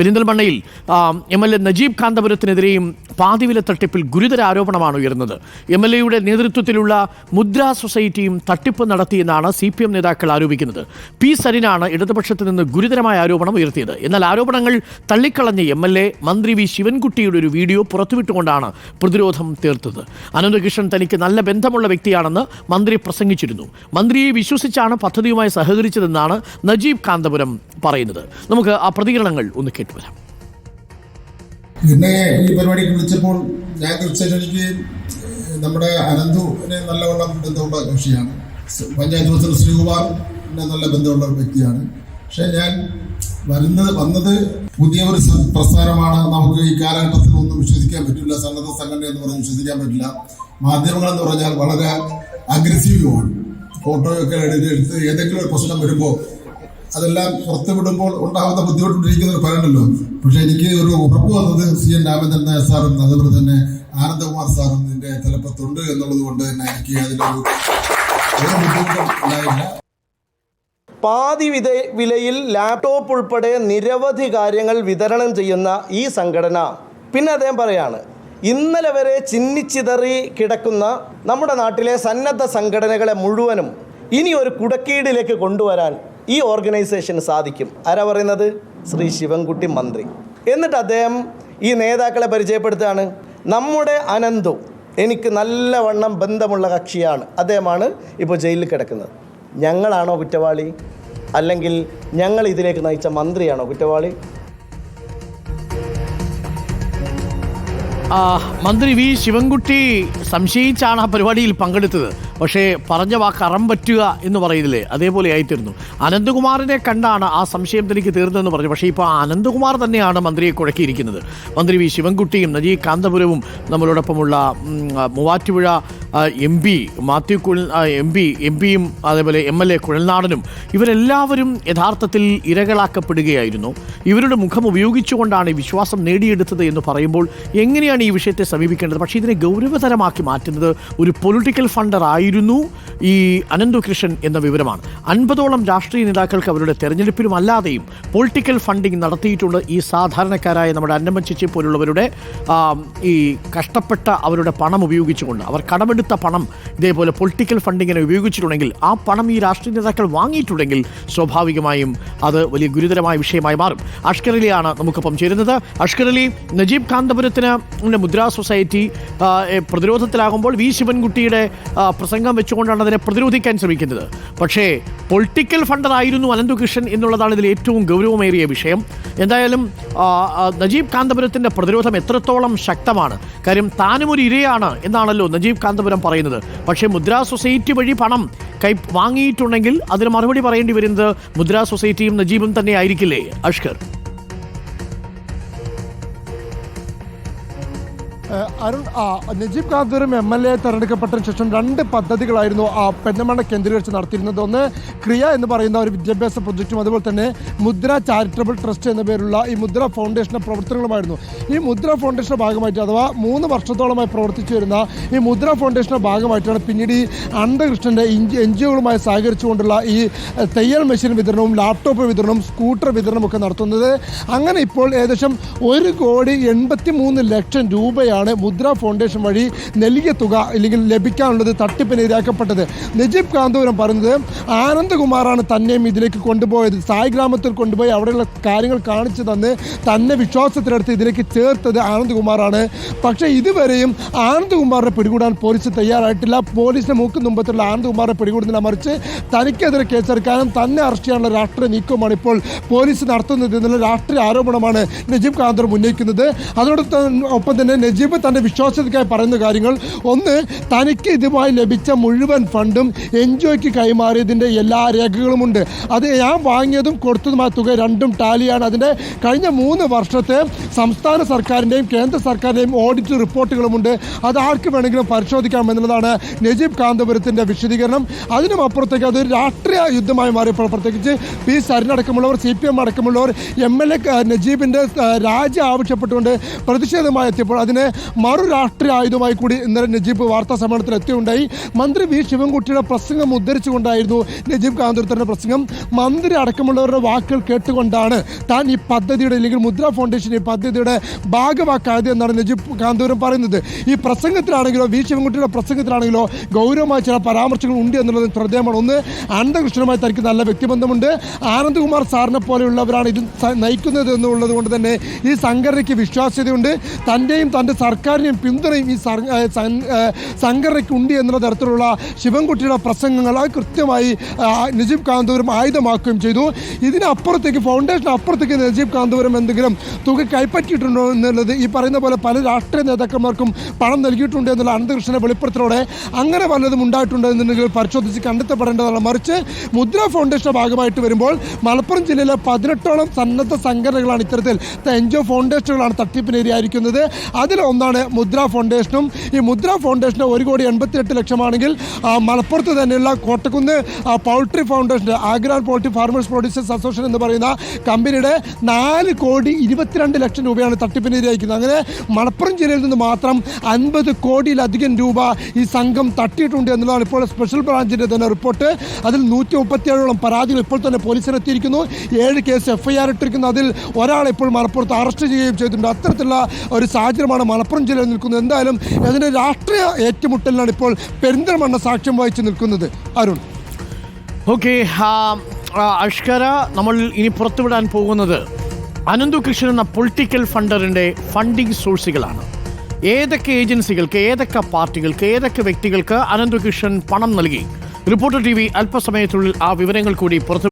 പെരിന്തൽമണ്ണയിൽ MLA നജീബ് കാന്തപുരത്തിനെതിരെയും പാതിവില തട്ടിപ്പിൽ ഗുരുതര ആരോപണമാണ് ഉയർന്നത്. MLAയുടെ നേതൃത്വത്തിലുള്ള മുദ്ര സൊസൈറ്റിയും തട്ടിപ്പ് നടത്തിയെന്നാണ് CPM നേതാക്കൾ ആരോപിക്കുന്നത്. പി സരിനാണ് ഇടതുപക്ഷത്ത് നിന്ന് ഗുരുതരമായ ആരോപണം ഉയർത്തിയത്. എന്നാൽ ആരോപണങ്ങൾ തള്ളിക്കളഞ്ഞ MLA മന്ത്രി വി ശിവൻകുട്ടിയുടെ ഒരു വീഡിയോ പുറത്തുവിട്ടുകൊണ്ടാണ് പ്രതിരോധം തീർത്തത്. അനന്തകൃഷ്ണൻ തനിക്ക് നല്ല ബന്ധമുള്ള വ്യക്തിയാണെന്ന് മന്ത്രി പ്രസംഗിച്ചിരുന്നു. മന്ത്രിയെ വിശ്വസിച്ചാണ് പദ്ധതിയുമായി സഹകരിച്ചതെന്നാണ് നജീബ് കാന്തപുരം പറയുന്നത്. നമുക്ക് ആ പ്രതികരണങ്ങൾ ഒന്ന് കേട്ടു. പിന്നെ ഈ പരിപാടിക്ക് വിളിച്ചപ്പോൾ ഞാൻ തീർച്ചയായിട്ടും എനിക്ക് നമ്മുടെ അനന്തുവിനെ നല്ലവണ്ണം ബന്ധമുള്ള കക്ഷിയാണ്. പഞ്ചായത്ത് പ്രസിഡന്റ് ശ്രീകുമാറിനെ നല്ല ബന്ധമുള്ള വ്യക്തിയാണ്. പക്ഷെ ഞാൻ വന്നത് പുതിയ ഒരു പ്രസ്ഥാനമാണ്. നമുക്ക് ഈ കാലഘട്ടത്തിൽ ഒന്നും വിശ്വസിക്കാൻ പറ്റില്ല. സന്നദ്ധ സംഘടന എന്ന് പറഞ്ഞ് വിശ്വസിക്കാൻ പറ്റില്ല. മാധ്യമങ്ങളെന്ന് പറഞ്ഞാൽ വളരെ അഗ്രസീവുമാണ്. ഫോട്ടോയൊക്കെ എടുത്ത് ഏതെങ്കിലും ഒരു പ്രശ്നം വരുമ്പോൾ അതെല്ലാം പുറത്തുവിടുമ്പോൾ ഉണ്ടാകുന്ന ബുദ്ധിമുട്ടുണ്ടിരിക്കുന്നവർ പറയണ്ടല്ലോ. പക്ഷെ എനിക്ക് ഒരു ഉറപ്പ് വന്നത് CN രാമചന്ദ്രൻ നായർ സാറും അതുപോലെ തന്നെ ആനന്ദകുമാർ സാറും ഇതിന്റെ തലപ്പത്തുണ്ട് എന്നുള്ളത് കൊണ്ട് തന്നെ എനിക്ക് അതിലൊരു ബുദ്ധിമുട്ടും ഉണ്ടായില്ല. പാതി വിലയിൽ ലാപ്ടോപ്പ് ഉൾപ്പെടെ നിരവധി കാര്യങ്ങൾ വിതരണം ചെയ്യുന്ന ഈ സംഘടന പിന്നെ അദ്ദേഹം പറയാണ്, ഇന്നലെ വരെ ചിന്നിച്ചിതറി കിടക്കുന്ന നമ്മുടെ നാട്ടിലെ സന്നദ്ധ സംഘടനകളെ മുഴുവനും ഇനി ഒരു കുടക്കീടിലേക്ക് കൊണ്ടുവരാൻ ഈ ഓർഗനൈസേഷന് സാധിക്കും. ആരാ പറയുന്നത്? ശ്രീ ശിവൻകുട്ടി മന്ത്രി. എന്നിട്ട് അദ്ദേഹം ഈ നേതാക്കളെ പരിചയപ്പെടുത്തുകയാണ്. നമ്മുടെ അനന്തു എനിക്ക് നല്ലവണ്ണം ബന്ധമുള്ള കക്ഷിയാണ്, അദ്ദേഹമാണ് ഇപ്പോൾ ജയിലിൽ കിടക്കുന്നത്. ഞങ്ങളാണോ കുറ്റവാളി, അല്ലെങ്കിൽ ഞങ്ങൾ ഇതിലേക്ക് നയിച്ച മന്ത്രിയാണോ കുറ്റവാളി? മന്ത്രി വി ശിവൻകുട്ടി സംശയിച്ചാണ് ആ പരിപാടിയിൽ പങ്കെടുത്തത്. പക്ഷേ പറഞ്ഞ വാക്ക് അറം പറ്റുക എന്ന് പറയുന്നില്ലേ, അതേപോലെ ആയിത്തീർന്നു. അനന്തകുമാറിനെ കണ്ടാണ് ആ സംശയം തനിക്ക് തീർന്നതെന്ന് പറഞ്ഞു. പക്ഷേ ഇപ്പോൾ അനന്തകുമാർ തന്നെയാണ് മന്ത്രിയെ കുഴക്കിയിരിക്കുന്നത്. മന്ത്രി വി ശിവൻകുട്ടിയും നജീബ് കാന്തപുരവും നമ്മളോടൊപ്പമുള്ള മൂവാറ്റുപുഴ MP മാത്യു MPയും അതേപോലെ MLA കുഴൽനാടനും ഇവരെല്ലാവരും യഥാർത്ഥത്തിൽ ഇരകളാക്കപ്പെടുകയായിരുന്നു. ഇവരുടെ മുഖം ഉപയോഗിച്ചുകൊണ്ടാണ് ഈ വിശ്വാസം നേടിയെടുത്തത് എന്ന് പറയുമ്പോൾ എങ്ങനെയാണ് ഈ വിഷയത്തെ സമീപിക്കേണ്ടത്? പക്ഷേ ഇതിനെ ഗൗരവതരമാക്കി മാറ്റുന്നത് ഒരു പൊളിറ്റിക്കൽ ഫണ്ടർ ആയിരുന്നു ഈ അനന്തകൃഷ്ണൻ എന്ന വിവരമാണ്. 50ഓളം രാഷ്ട്രീയ നേതാക്കൾക്ക് അവരുടെ തെരഞ്ഞെടുപ്പിലും അല്ലാതെയും പൊളിറ്റിക്കൽ ഫണ്ടിങ് നടത്തിയിട്ടുണ്ട്. ഈ സാധാരണക്കാരായ നമ്മുടെ അന്നമ്മ ചേച്ചി പോലുള്ളവരുടെ ഈ കഷ്ടപ്പെട്ട അവരുടെ പണം ഉപയോഗിച്ചുകൊണ്ട്, അവർ കടമെടുത്ത പണം ഇതേപോലെ പൊളിറ്റിക്കൽ ഫണ്ടിങ്ങിനെ ഉപയോഗിച്ചിട്ടുണ്ടെങ്കിൽ, ആ പണം ഈ രാഷ്ട്രീയ നേതാക്കൾ വാങ്ങിയിട്ടുണ്ടെങ്കിൽ സ്വാഭാവികമായും അത് വലിയ ഗുരുതരമായ വിഷയമായി മാറും. അഷ്കർ അലിയാണ് നമുക്കൊപ്പം ചേരുന്നത്. അഷ്കർ അലി, നജീബ് കാന്തപുരത്തിന് മുദ്രാ സൊസൈറ്റി പ്രതിരോധത്തിലാകുമ്പോൾ വി ശിവൻകുട്ടിയുടെ പ്രസംഗം വെച്ചുകൊണ്ടാണ് അതിനെ പ്രതിരോധിക്കാൻ ശ്രമിക്കുന്നത്. പക്ഷേ പൊളിറ്റിക്കൽ ഫണ്ടറായിരുന്നു അനന്തകൃഷ്ണൻ എന്നുള്ളതാണ് ഇതിൽ ഏറ്റവും ഗൗരവമേറിയ വിഷയം. എന്തായാലും നജീബ് കാന്തപുരത്തിൻ്റെ പ്രതിരോധം എത്രത്തോളം ശക്തമാണ്? കാര്യം താനും ഒരു ഇരയാണ് എന്നാണല്ലോ നജീബ് കാന്തപുരം പറയുന്നത്. പക്ഷേ മുദ്രാ സൊസൈറ്റി വഴി പണം വാങ്ങിയിട്ടുണ്ടെങ്കിൽ അതിന് മറുപടി പറയേണ്ടി വരുന്നത് മുദ്രാ സൊസൈറ്റിയും നജീബും തന്നെ ആയിരിക്കില്ലേ അഷ്കർ? അരുൺ, നജീബ് കാന്തപുരം MLA തെരഞ്ഞെടുക്കപ്പെട്ടതിന് ശേഷം 2 പദ്ധതികളായിരുന്നു പെരിന്തൽമണ്ണ കേന്ദ്രീകരിച്ച് നടത്തിയിരുന്നത്. ഒന്ന് ക്രിയ എന്ന് പറയുന്ന ഒരു വിദ്യാഭ്യാസ പ്രൊജക്റ്റും അതുപോലെ തന്നെ മുദ്ര ചാരിറ്റബിൾ ട്രസ്റ്റ് എന്ന പേരുള്ള ഈ മുദ്ര ഫൗണ്ടേഷൻ്റെ പ്രവർത്തനങ്ങളുമായിരുന്നു. ഈ മുദ്ര ഫൗണ്ടേഷൻ്റെ ഭാഗമായിട്ട്, അഥവാ 3 വർഷത്തോളമായി പ്രവർത്തിച്ചു വരുന്ന ഈ മുദ്ര ഫൗണ്ടേഷൻ്റെ ഭാഗമായിട്ടാണ് പിന്നീട് ഈ അനന്തകൃഷ്ണൻ്റെ NGOകളുമായി സഹകരിച്ചുകൊണ്ടുള്ള ഈ തയ്യൽ മെഷീൻ വിതരണവും ലാപ്ടോപ്പ് വിതരണവും സ്കൂട്ടർ വിതരണവും ഒക്കെ നടത്തുന്നത്. അങ്ങനെ ഇപ്പോൾ ഏകദേശം 1,83,00,000 രൂപയാണ് മുദ്ര ഫൗണ്ടേഷൻ വഴി നൽകിയ തുക അല്ലെങ്കിൽ ലഭിക്കാനുള്ളത് തട്ടിപ്പിന് ഇരയാക്കപ്പെട്ടത്. നജീബ് കാന്തപുരം പറയുന്നത് ആനന്ദകുമാറാണ് തന്നെയും ഇതിലേക്ക് കൊണ്ടുപോയത്. സായി ഗ്രാമത്തിൽ കൊണ്ടുപോയി അവിടെയുള്ള കാര്യങ്ങൾ കാണിച്ചു തന്ന് തന്നെ വിശ്വാസത്തിലെടുത്ത് ഇതിലേക്ക് ചേർത്തത് ആനന്ദകുമാറാണ്. പക്ഷേ ഇതുവരെയും ആനന്ദകുമാറിനെ പിടികൂടാൻ പോലീസ് തയ്യാറായിട്ടില്ല. പോലീസിന്റെ മൂക്ക് മുമ്പത്തുള്ള ആനന്ദകുമാറിനെ പിടികൂടുന്നില്ല. മറിച്ച് തനിക്കെതിരെ കേസെടുക്കാനും തന്നെ അറസ്റ്റ് ചെയ്യാനുള്ള രാഷ്ട്രീയ നീക്കമാണ് ഇപ്പോൾ പോലീസ് നടത്തുന്നത് എന്നുള്ള രാഷ്ട്രീയ ആരോപണമാണ് നജീബ് കാന്തപുരം ഉന്നയിക്കുന്നത്. അതോടൊപ്പം തന്നെ നജീബ് തൻ്റെ വിശ്വാസത്തിനായി പറയുന്ന കാര്യങ്ങൾ, ഒന്ന്, തനിക്ക് ഇതുമായി ലഭിച്ച മുഴുവൻ ഫണ്ടും NGOയ്ക്ക് കൈമാറിയതിൻ്റെ എല്ലാ രേഖകളുമുണ്ട്. അത് ഞാൻ വാങ്ങിയതും കൊടുത്തതുമായ തുക രണ്ടും ടാലിയാണ്. അതിൻ്റെ കഴിഞ്ഞ 3 വർഷത്തെ സംസ്ഥാന സർക്കാരിൻ്റെയും കേന്ദ്ര സർക്കാരിൻ്റെയും ഓഡിറ്റ് റിപ്പോർട്ടുകളുമുണ്ട്. അത് ആർക്ക് വേണമെങ്കിലും പരിശോധിക്കാമെന്നുള്ളതാണ് നജീബ് കാന്തപുരത്തിൻ്റെ വിശദീകരണം. അതിനും അപ്പുറത്തേക്ക് അതൊരു രാഷ്ട്രീയ യുദ്ധമായി മാറിയപ്പോൾ പ്രത്യേകിച്ച് പി സരിനടക്കമുള്ളവർ, CPM അടക്കമുള്ളവർ MLA നജീബിൻ്റെ രാജി ആവശ്യപ്പെട്ടുകൊണ്ട് പ്രതിഷേധമായി എത്തിയപ്പോൾ അതിനെ മറു രാഷ്ട്രീയ ആയുധമായി കൂടി ഇന്നലെ നജീബ് വാർത്താ സമ്മേളനത്തിൽ എത്തിയുണ്ടായി. മന്ത്രി വി ശിവൻകുട്ടിയുടെ പ്രസംഗം ഉദ്ധരിച്ചുകൊണ്ടായിരുന്നു നജീബ് കാന്തപുരത്തിൻ്റെ പ്രസംഗം. മന്ത്രി അടക്കമുള്ളവരുടെ വാക്കുകൾ കേട്ടുകൊണ്ടാണ് താൻ ഈ പദ്ധതിയുടെ അല്ലെങ്കിൽ മുദ്ര ഫൗണ്ടേഷൻ ഈ പദ്ധതിയുടെ ഭാഗമാക്കായത് എന്നാണ് നജീബ് കാന്തപുരം പറയുന്നത്. ഈ പ്രസംഗത്തിലാണെങ്കിലോ വി ശിവൻകുട്ടിയുടെ പ്രസംഗത്തിലാണെങ്കിലോ ഗൗരവമായ ചില പരാമർശങ്ങൾ ഉണ്ട് എന്നുള്ളത് ശ്രദ്ധേയമാണ്. ഒന്ന്, അനന്തകൃഷ്ണനുമായി തനിക്ക് നല്ല വ്യക്തിബന്ധമുണ്ട്, ആനന്ദ്കുമാർ സാറിനെ പോലെയുള്ളവരാണ് ഇത് നയിക്കുന്നത് എന്നുള്ളത് കൊണ്ട് തന്നെ ഈ സംഘടനയ്ക്ക് വിശ്വാസ്യതയുണ്ട്, തൻ്റെയും തൻ്റെ സർക്കാരിനെയും പിന്തുണയും ഈ സംഘടനയ്ക്ക് ഉണ്ട് എന്നുള്ള തരത്തിലുള്ള ശിവൻകുട്ടിയുടെ പ്രസംഗങ്ങൾ അത് കൃത്യമായി നജീബ് കാന്തപുരം ആയുധമാക്കുകയും ചെയ്തു. ഇതിനപ്പുറത്തേക്ക് ഫൗണ്ടേഷൻ അപ്പുറത്തേക്ക് നജീബ് കാന്തപുരം എന്തെങ്കിലും തുക കൈപ്പറ്റിയിട്ടുണ്ടോ എന്നുള്ളത് ഈ പറയുന്ന പോലെ പല രാഷ്ട്രീയ നേതാക്കന്മാർക്കും പണം നൽകിയിട്ടുണ്ട് എന്നുള്ള അനന്തകൃഷ്ണന്റെ വെളിപ്പെടുത്തലോടെ അങ്ങനെ വല്ലതും ഉണ്ടായിട്ടുണ്ടോ എന്നുണ്ടെങ്കിൽ പരിശോധിച്ച് കണ്ടെത്തപ്പെടേണ്ടതാണ്. മറിച്ച് മുദ്ര ഫൗണ്ടേഷന്റെ ഭാഗമായിട്ട് വരുമ്പോൾ മലപ്പുറം ജില്ലയിലെ 18ഓളം സന്നദ്ധ സംഘടനകളാണ് ഇത്തരത്തിൽ എൻജിഒ ഫൗണ്ടേഷനുകളാണ് തട്ടിപ്പിനിരയായിരിക്കുന്നത്. അതിലൊന്നാണ് മുദ്ര ഫൗണ്ടേഷനും. ഈ മുദ്ര ഫൗണ്ടേഷന് 1,88,00,000 മലപ്പുറത്ത് തന്നെയുള്ള കോട്ടക്കുന്ന് പൗൾട്രി ഫൗണ്ടേഷൻ ആഗ്രാൻ പൗൾട്രി ഫാർമേഴ്സ് പ്രൊഡ്യൂസേഴ്സ് അസോസിയേഷൻ എന്ന് പറയുന്ന കമ്പനിയുടെ 4,22,00,000 രൂപയാണ് തട്ടിപ്പിനിരയായിരിക്കുന്നത്. അങ്ങനെ മലപ്പുറം ജില്ലയിൽ നിന്ന് മാത്രം 50 കോടിയിലധികം രൂപ ഈ സംഘം തട്ടിയിട്ടുണ്ട് എന്നുള്ളതാണ് ഇപ്പോൾ സ്പെഷ്യൽ ബ്രാഞ്ചിൻ്റെ തന്നെ റിപ്പോർട്ട്. അതിൽ 137ഓളം പരാതികൾ ഇപ്പോൾ തന്നെ പോലീസിനെത്തിയിരിക്കുന്നു. 7 കേസ് FIR ഇട്ടിരിക്കുന്നു. അതിൽ ഒരാളെ ഇപ്പോൾ മലപ്പുറത്ത് അറസ്റ്റ് ചെയ്യുകയും ചെയ്തിട്ടുണ്ട്. അത്തരത്തിലുള്ള ഒരു സാഹചര്യമാണ് മലപ്പുറം ജില്ലയിൽ നിൽക്കുന്നത്. എന്തായാലും അതിൻ്റെ രാഷ്ട്രീയ ഏറ്റുമുട്ടലിനാണ് ഇപ്പോൾ പെരിന്തൽമണ്ണ സാക്ഷ്യം വഹിച്ച് നിൽക്കുന്നത്. അരുൺ. ഓക്കെ, അഷ്കര, നമ്മൾ ഇനി പുറത്തുവിടാൻ പോകുന്നത് അനന്തകൃഷ്ണൻ എന്ന പൊളിറ്റിക്കൽ ഫണ്ടറിൻ്റെ ഫണ്ടിങ് സോഴ്സുകളാണ്. ഏതൊക്കെ ഏജൻസികൾക്ക്, ഏതൊക്കെ പാർട്ടികൾക്ക്, ഏതൊക്കെ വ്യക്തികൾക്ക് അനന്തകൃഷ്ണൻ പണം നൽകി? റിപ്പോർട്ടർ TV അല്പസമയത്തുള്ളിൽ ആ വിവരങ്ങൾ കൂടി പുറത്തു